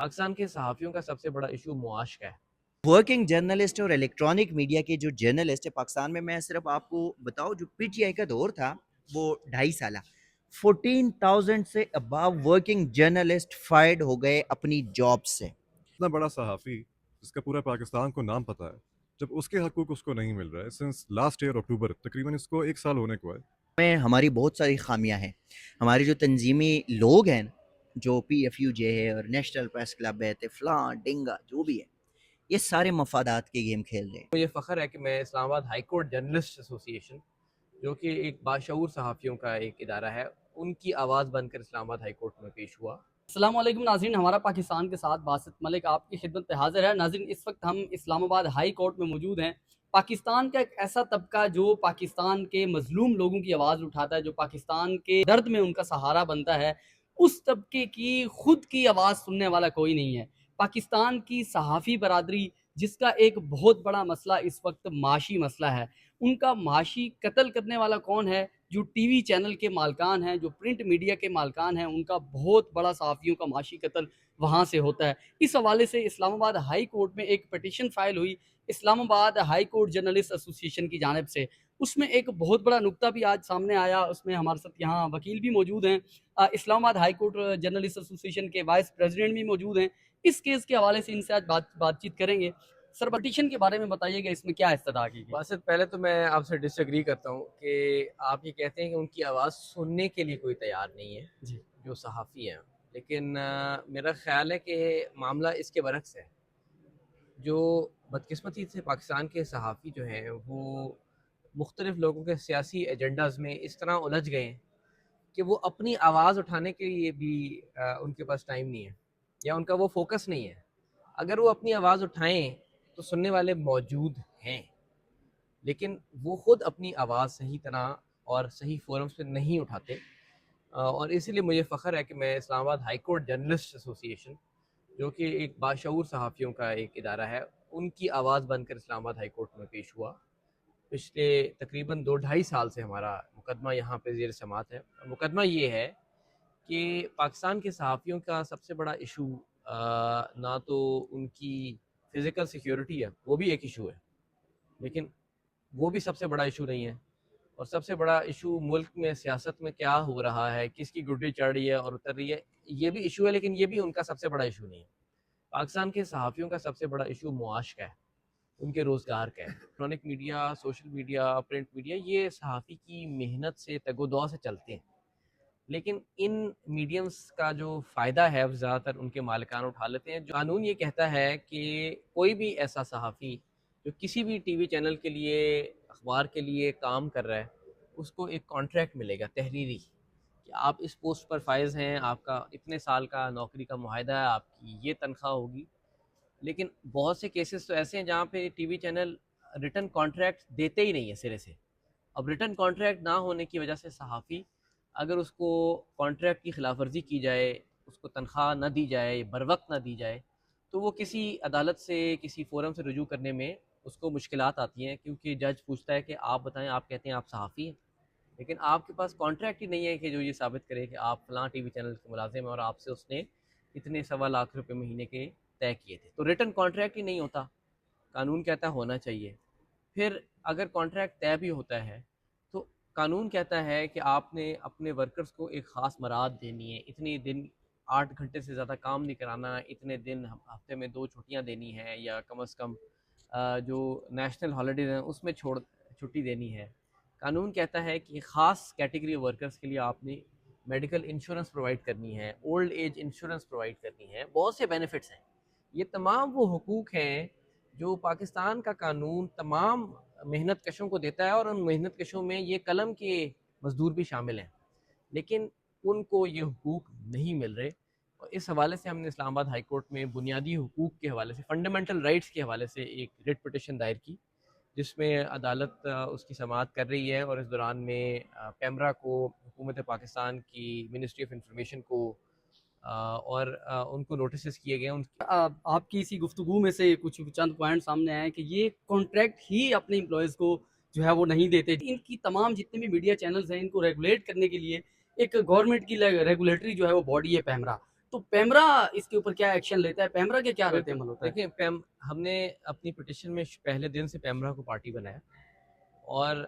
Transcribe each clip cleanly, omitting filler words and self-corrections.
पाकिस्तान के सहाफ़ियों का सबसे बड़ा इशू मुआश का है। वर्किंग जर्नलिस्ट और इलेक्ट्रॉनिक मीडिया के जो जर्नलिस्ट है पाकिस्तान में, मैं सिर्फ आपको बताऊं, जो पीटीआई का दौर था वो 2.5 साल 14,000 से अबव वर्किंग जर्नलिस्ट फायर्ड हो गए अपनी जॉब से। इतना बड़ा सहाफ़ी जिसका पूरा पाकिस्तान को नाम पता है, जब उसके हकूक उसको नहीं मिल रहा है सिंस लास्ट ईयर अक्टूबर, तकरीबन इसको 1 साल होने को है। में हमारी बहुत सारी खामियां हैं। हमारे जो तंजीमी लोग हैं, जो PFUJ है और नेशनल प्रेस क्लब है, तिफलां डिंगा जो भी है, ये सारे मफादात के गेम खेल रहे हैं। मुझे फ़ख्र है कि मैं Islamabad high court journalist association, जो कि एक बाशऊर सहाफ़ियों का एक इदारा है, उनकी आवाज़ बनकर इस्लामाबाद हाई कोर्ट में पेश हुआ। अस्सलाम वालेकुम नाज़रीन, हमारा पाकिस्तान के साथ बासित मलिक आपकी खिदमत पे हाज़िर है। नाज़रीन, इस वक्त हम इस्लामाबाद हाई कोर्ट में मौजूद हैं। पाकिस्तान का एक ऐसा तबका जो पाकिस्तान के मज़लूम लोगों की आवाज़ उठाता है, जो पाकिस्तान के दर्द में उनका सहारा बनता है, उस तबके की खुद की आवाज़ सुनने वाला कोई नहीं है। पाकिस्तान की सहाफ़ी बरादरी, जिसका एक बहुत बड़ा मसला इस वक्त माशी मसला है, उनका माशी कत्ल करने वाला कौन है? जो टीवी चैनल के मालकान हैं, जो प्रिंट मीडिया के मालकान हैं, उनका बहुत बड़ा सहाफ़ियों का माशी कत्ल वहाँ से होता है। इस हवाले से इस्लामाबाद हाई कोर्ट में एक पिटीशन फ़ाइल हुई Islamabad high court journalist association की जानिब से। उसमें एक बहुत बड़ा नुक्ता भी आज सामने आया। उसमें हमारे साथ यहाँ वकील भी मौजूद हैं, Islamabad high court journalist association के वाइस प्रेसिडेंट भी मौजूद हैं। इस केस के हवाले से इनसे आज बातचीत करेंगे। सर, पिटीशन के बारे में बताइएगा, इसमें क्या इस्तदा की गई? बासित, पहले तो मैं आपसे डिसएग्री करता हूँ कि आप ये कहते हैं कि उनकी आवाज़ सुनने के लिए कोई तैयार नहीं है जी। जो सहाफ़ी हैं, लेकिन मेरा ख़्याल है कि मामला इसके बरक्स है। जो बदकिस्मती से पाकिस्तान के सहाफ़ी जो हैं वो मुख्तलिफ़ लोगों के सियासी एजेंडाज़ में इस तरह उलझ गए हैं कि वो अपनी आवाज़ उठाने के लिए भी उनके पास टाइम नहीं है, या उनका वो फोकस नहीं है। अगर वो अपनी आवाज़ उठाएं तो सुनने वाले मौजूद हैं, लेकिन वो ख़ुद अपनी आवाज़ सही तरह और सही फोरम्स पे नहीं उठाते। और इसीलिए मुझे फ़ख्र है कि मैं Islamabad high court journalist association, जो कि एक बाशऊर सहाफ़ियों का एक इदारा है, उनकी आवाज़ बनकर इस्लामाबाद हाई कोर्ट में पेश हुआ। पिछले तकरीबन 2-2.5 साल से हमारा मुकदमा यहाँ पे ज़ेर समात है। मुकदमा ये है कि पाकिस्तान के सहाफ़ियों का सबसे बड़ा इशू ना तो उनकी फ़िज़िकल सिक्योरिटी है, वो भी एक इशू है, लेकिन वो भी सबसे बड़ा इशू नहीं है। और सबसे बड़ा इशू मुल्क में सियासत में क्या हो रहा है, किसकी गुड्डी चढ़ रही है और उतर रही है, ये भी इशू है, लेकिन ये भी उनका सबसे बड़ा इशू नहीं है। पाकिस्तान के सहाफ़ियों का सबसे बड़ा इशू मुआश का है, उनके रोज़गार का है। Electronic media, social media, print media, ये सहाफ़ी की मेहनत से तगोदौ से चलते हैं, लेकिन इन मीडियम्स का जो फ़ायदा है वो ज़्यादातर उनके मालिकान उठा लेते हैं। जो कानून ये कहता है कि कोई भी ऐसा सहाफ़ी जो किसी भी टीवी चैनल के लिए, अखबार के लिए काम कर रहा है, उसको एक कॉन्ट्रैक्ट मिलेगा तहरीरी, कि आप इस पोस्ट पर फाइज हैं, आपका इतने साल का नौकरी का मुआहदा है, आपकी ये तनख्वाह होगी। लेकिन बहुत से केसेस तो ऐसे हैं जहाँ पे टीवी चैनल रिटन कॉन्ट्रैक्ट देते ही नहीं है सिरे से। अब रिटन कॉन्ट्रैक्ट ना होने की वजह से सहाफ़ी, अगर उसको कॉन्ट्रैक्ट की खिलाफ वर्जी की जाए, उसको तनख्वाह न दी जाए, बर वक्त न दी जाए, तो वो किसी अदालत से, किसी फोरम से रुजू करने में उसको मुश्किलात आती हैं, क्योंकि जज पूछता है कि आप बताएं, आप कहते हैं आप सहाफ़ी हैं, लेकिन आपके पास कॉन्ट्रैक्ट ही नहीं है कि जो ये साबित करे कि आप फ़लाँ टीवी चैनल के मुलाजिम हैं और आपसे उसने इतने 1.25 लाख रुपये महीने के तय किए थे। तो रिटन कॉन्ट्रैक्ट ही नहीं होता, कानून कहता है होना चाहिए। फिर अगर कॉन्ट्रैक्ट तय भी होता है तो कानून कहता है कि आपने अपने वर्कर्स को एक ख़ास मराद देनी है, इतने दिन 8 घंटे से ज़्यादा काम नहीं कराना, इतने दिन हफ्ते में 2 छुट्टियां देनी है, या कम से कम जो नेशनल हॉलीडेज़ हैं उसमें छुट्टी देनी है। कानून कहता है कि ख़ास कैटेगरी वर्कर्स के लिए आपने मेडिकल इंश्योरेंस प्रोवाइड करनी है, ओल्ड एज इंश्योरेंस प्रोवाइड करनी है, बहुत से बेनिफिट्स हैं। ये तमाम वो हुकूक हैं जो पाकिस्तान का कानून तमाम मेहनत कशों को देता है, और उन मेहनत कशों में ये कलम के मज़दूर भी शामिल हैं, लेकिन उनको ये हुकूक नहीं मिल रहे। और इस हवाले से हमने इस्लामाबाद हाई कोर्ट में बुनियादी हुकूक के हवाले से, फंडामेंटल राइट्स के हवाले से एक रिट पिटिशन दायर की, जिसमें अदालत उसकी समाअत कर रही है। और इस दौरान में पैमरा को, हुकूमत पाकिस्तान की मिनिस्ट्री ऑफ इंफॉर्मेशन को और उनको नोटिस किए गए। आपकी इसी गुफ्तगू में से कुछ चंद पॉइंट सामने आए कि ये कॉन्ट्रैक्ट ही अपने एम्प्लॉयज़ को जो है वो नहीं देते। इनकी तमाम जितने भी मीडिया चैनल्स हैं, इनको रेगुलेट करने के लिए एक गवर्नमेंट की रेगुलेटरी जो है वो बॉडी है पैमरा। तो पैमरा इसके ऊपर क्या एक्शन लेता है? पैमरा के क्या रहते बिल्कुल, अमल होता है? देखिए हमने अपनी पिटिशन में पहले दिन से पैमरा को पार्टी बनाया और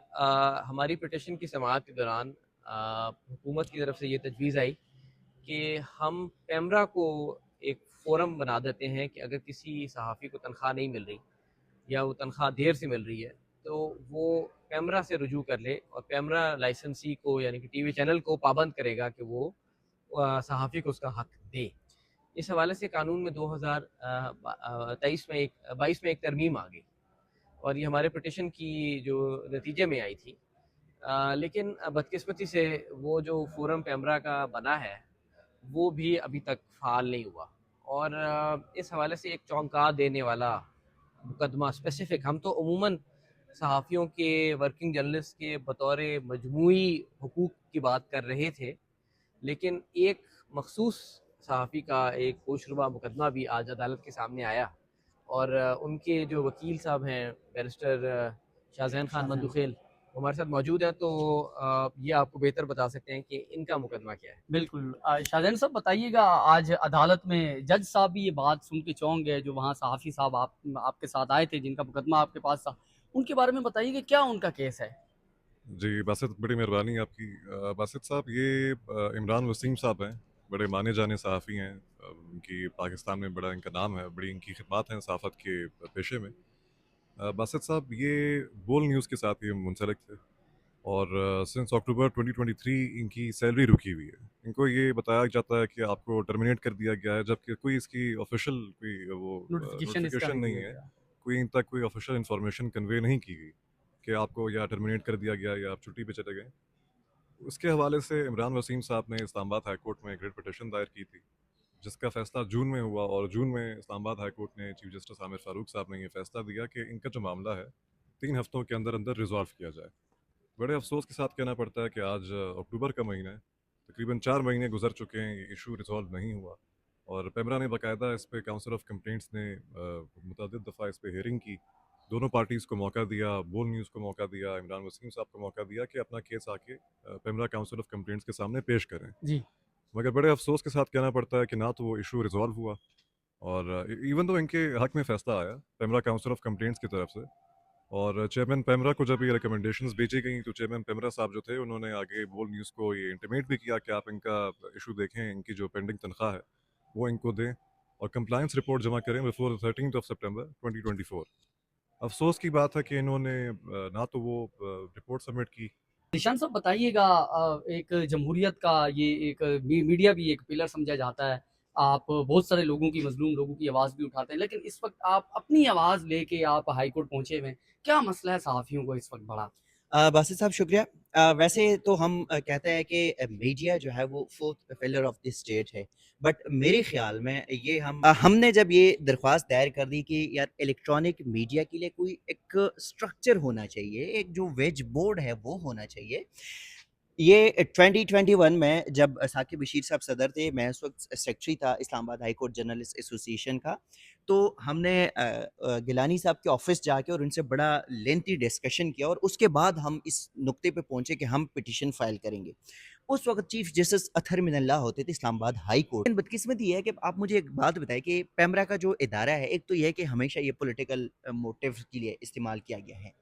हमारी पिटिशन की समाअत के दौरान हुकूमत की तरफ से ये तजवीज़ आई कि हम पैमरा को एक फ़ोरम बना देते हैं कि अगर किसी सहाफ़ी को तनख्वाह नहीं मिल रही या वो तनख्वाह देर से मिल रही है तो वो पैमरा से रुजू कर ले और पैमरा लाइसेंसी को यानी कि टीवी चैनल को पाबंद करेगा कि वो सहाफ़ी को उसका हक दे। इस हवाले से कानून में 2023 में 22 में एक तरमीम आ गई और ये हमारे पिटिशन की जो नतीजे में आई थी। लेकिन बदकिस्मती से वो जो फ़ोरम पैमरा का बना है वो भी अभी तक फ़ाल नहीं हुआ और इस हवाले से एक चौंका देने वाला मुकदमा स्पेसिफ़िक हम तो अमूमन सहाफ़ियों के वर्किंग जर्नलिस्ट के बतौर मजमूई हुकूक की बात कर रहे थे, लेकिन एक मखसूस सहाफ़ी का एक होशरुबा मुकदमा भी आज अदालत के सामने आया और उनके जो वकील साहब हैं बैरिस्टर शाहज़ैन खान मंदुखेल वो हमारे साथ मौजूद हैं, तो ये आपको बेहतर बता सकते हैं कि इनका मुकदमा क्या है। बिल्कुल शाहज़ैन साहब बताइएगा, आज अदालत में जज साहब भी ये बात सुन के चौंक गए, जो वहाँ सहाफ़ी साहब आपके साथ आए थे, जिनका मुकदमा आपके पास था, उनके बारे में बताइए कि क्या उनका केस है? जी बासित, बड़ी मेहरबानी आपकी। बासित साहब, ये इमरान वसीम साहब हैं, बड़े माने जाने सहाफ़ी हैं। उनकी पाकिस्तान में बड़ा इनका नाम है, बड़ी इनकी खिदमत हैं सहाफ़त के पेशे में। बासित साहब ये बोल न्यूज़ के साथ ये मुंसलिक थे और सिंस अक्टूबर 2023 इनकी सैलरी रुकी हुई है। इनको ये बताया जाता है कि आपको टर्मिनेट कर दिया गया है, जबकि कोई इसकी ऑफिशियल कोई वो नोटिफिकेशन इसका नोटिफिकेशन नहीं नहीं है, है। कोई इन तक कोई ऑफिशियल इन्फॉर्मेशन कन्वे नहीं की गई कि आपको या टर्मिनेट कर दिया गया या आप छुट्टी पे चले गए। उसके हवाले से इमरान वसीम साहब ने इस्लामाबाद हाई कोर्ट में एक रिट पिटिशन दायर की थी, जिसका फैसला जून में हुआ और जून में इस्लामाबाद हाई कोर्ट ने चीफ जस्टिस आमिर फारूक साहब ने ये फैसला दिया कि इनका जो मामला है 3 हफ्तों के अंदर अंदर रिजॉल्व किया जाए। बड़े अफसोस के साथ कहना पड़ता है कि आज अक्टूबर का महीना है, तकरीबन 4 महीने गुजर चुके हैं, ये इशू रिजॉल्व नहीं हुआ और पैमरा ने बाकायदा इस पे काउंसिल ऑफ कंप्लेंट्स ने मुतअद्दिद दफ़ा इस पे हेयरिंग की, दोनों पार्टीज़ को मौका दिया, बोल न्यूज़ को मौका दिया, इमरान वसीम साहब को मौका दिया कि अपना केस आके पैमरा काउंसिल ऑफ कंप्लेंट्स के सामने पेश करें। जी। मगर बड़े अफसोस के साथ कहना पड़ता है कि ना तो वो इशू रिजॉल्व हुआ और इवन तो इनके हक में फ़ैसला आया पैमरा काउंसिल ऑफ कंप्लेंट्स की तरफ से और चेयरमैन पैमरा को जब ये रिकमेंडेशंस भेजी गई तो चेयरमैन पैमरा साहब जो थे उन्होंने आगे बोल न्यूज़ को ये इंटीमेट भी किया कि आप इनका इशू देखें, इनकी जो पेंडिंग तनख्वाह है वो इनको दें और कंप्लायंस रिपोर्ट जमा करें बिफोर 13 सितंबर 2024। अफसोस की बात है कि इन्होंने ना तो वो रिपोर्ट सबमिट की। निशान साहब बताइएगा, एक जमहूरियत का ये एक मीडिया भी एक पिलर समझा जाता है। आप बहुत सारे लोगों की, मजलूम लोगों की आवाज़ भी उठाते हैं, लेकिन इस वक्त आप अपनी आवाज़ लेके आप हाई कोर्ट पहुंचे हुए हैं। क्या मसला है सहाफ़ियों को इस वक्त बड़ा? बासित साहब शुक्रिया। वैसे तो हम कहते हैं कि मीडिया जो है वो fourth pillar of the state है, बट मेरे ख्याल में ये हमने जब ये दरख्वास्त दायर कर दी कि यार इलेक्ट्रॉनिक मीडिया के लिए कोई एक स्ट्रक्चर होना चाहिए, एक जो वेज बोर्ड है वो होना चाहिए। ये 2021 में जब साकिब बशीर साहब सदर थे, मैं उस वक्त सेक्रेटरी था Islamabad high court journalist association का, तो हमने गिलानी साहब के ऑफिस जाके और उनसे बड़ा लेंथी डिस्कशन किया और उसके बाद हम इस नुक्ते पे पहुंचे कि हम पिटिशन फाइल करेंगे। उस वक्त चीफ जस्टिस अतहर मिनल्ला होते थे इस्लामाबाद हाई कोर्ट। लेकिन बदकिस्मती ये है कि आप मुझे एक बात बताएं कि पैमरा का जो इदारा है, एक तो ये है कि हमेशा ये पॉलिटिकल मोटिव के लिए इस्तेमाल किया गया है,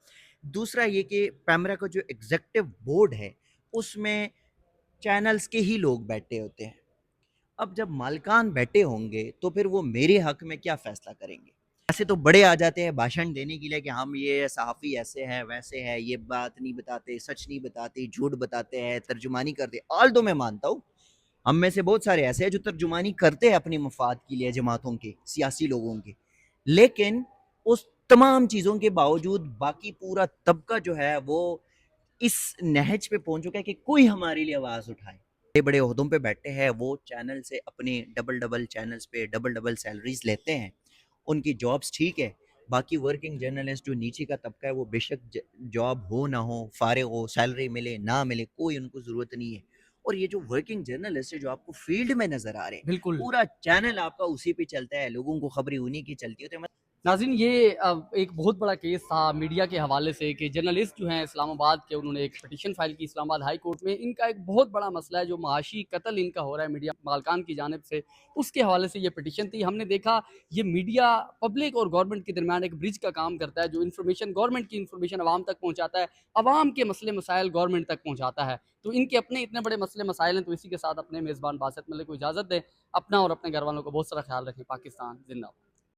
दूसरा ये कि पैमरा का जो एग्जीक्यूटिव बोर्ड है उसमें चैनल्स के ही लोग बैठे होते हैं। अब जब मालिकान बैठे होंगे तो फिर वो मेरे हक में क्या फ़ैसला करेंगे? ऐसे तो बड़े आ जाते हैं भाषण देने के लिए कि हम ये सहाफ़ी ऐसे हैं, वैसे हैं, ये बात नहीं बताते, सच नहीं बताते, झूठ बताते हैं, तर्जुमानी करते। ऑल दो मैं मानता हूँ, हम में से बहुत सारे ऐसे हैं जो तर्जुमानी करते हैं अपने मफाद के लिए, जमातों के, सियासी लोगों के। लेकिन उस तमाम चीज़ों के बावजूद बाकी पूरा तबका जो है वो इस नहज पे पहुंच चुका है कि कोई हमारे लिए आवाज़ उठाए। बड़े बड़े ओहदों पे बैठे हैं, वो चैनल से अपने डबल चैनल्स पे डबल सैलरीज लेते हैं, उनकी जॉब्स ठीक है। बाकी वर्किंग जर्नलिस्ट जो नीचे का तबका है वो बेशक जॉब हो ना हो, फारिग हो, सैलरी मिले ना मिले, कोई उनको ज़रूरत नहीं है। और ये जो वर्किंग जर्नलिस्ट है जो आपको फील्ड में नज़र आ रहे हैं, बिल्कुल। पूरा चैनल आपका उसी पे चलता है, लोगों को खबरें उन्हीं की चलती होती है। नाज़रीन ये एक बहुत बड़ा केस था मीडिया के हवाले से कि जर्नलिस्ट जो हैं इस्लामाबाद के, उन्होंने एक पिटीशन फाइल की इस्लामाबाद हाई कोर्ट में। इनका एक बहुत बड़ा मसला है जो माशी कत्ल इनका हो रहा है मीडिया मालकान की जानिब से, उसके हवाले से ये पिटीशन थी। हमने देखा ये मीडिया पब्लिक और गवर्नमेंट के दरमियान एक ब्रिज का काम करता है, जो इन्फॉर्मेशन गवर्नमेंट की इन्फॉर्मेशन आवाम तक पहुँचाता है, आवाम के मसले मसाइल गवर्नमेंट तक पहुँचाता है। तो इनके अपने इतने बड़े मसले मसाइल हैं, तो इसी के साथ अपने मेज़बान बासित मलिक को इजाज़त दें। अपना और अपने घर वालों का बहुत सारा ख्याल रखें। पाकिस्तान जिंदाबाद।